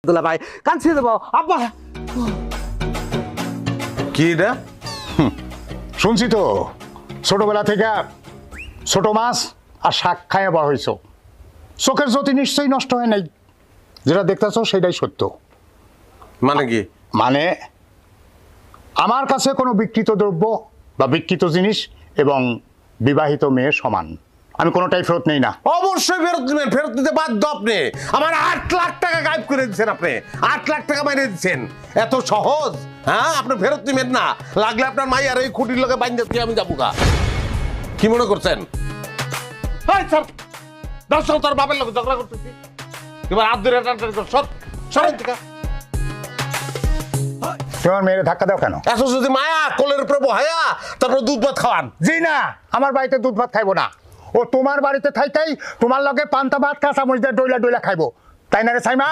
দুলা ভাই কাঁদছে দেবো আব্বা কি রে? শুনছি তো ছোটবেলা থেকে ছোট মাছ আর শাক খাইয়া বড় হয়েছ, চোখের জ্যোতি নিশ্চয়ই নষ্ট হয় নাই। যেটা দেখতেছ সেটাই সত্য। মানে কি? মানে আমার কাছে কোনো বিকৃত দ্রব্য বা বিকৃত জিনিস এবং বিবাহিত মেয়ে সমান। আমি কোনোটাই ফেরত নেই না। অবশ্যই ফেরত দিবেন, ফেরত দিতে বাধ্য আপনি। আমার 8 লাখ টাকা গায়েব করে দিচ্ছেন আপনি, 8 লাখ টাকা মাইনে দিচ্ছেন। এত সহজ? হ্যাঁ, আপনি ফেরত দিবেন না, লাগলে আপনার মাই আর এই খুঁটির লোকে বাইন্দা দিয়ে আমি যাবো গা। কি মনে করছেন? স্যার দর্শক তোর বাপের লোক ঝগড়া করতেছি, এবার হাত ধরে সরেন থেকে। তোমার মেয়ের ধাক্কা দাও কেন? এখন যদি মায়া কোলের উপরে বহায়া তারপর দুধ ভাত খাওয়ান। জি না, আমার বাড়িতে দুধ ভাত খাইবো না। ও তোমার বাড়িতে থাইতাই তোমার লগে পান্তা ভাত কাঁচা মরিচ দিয়ে ডইলা ডইলা খাইবো, তাই না রে সাইমা?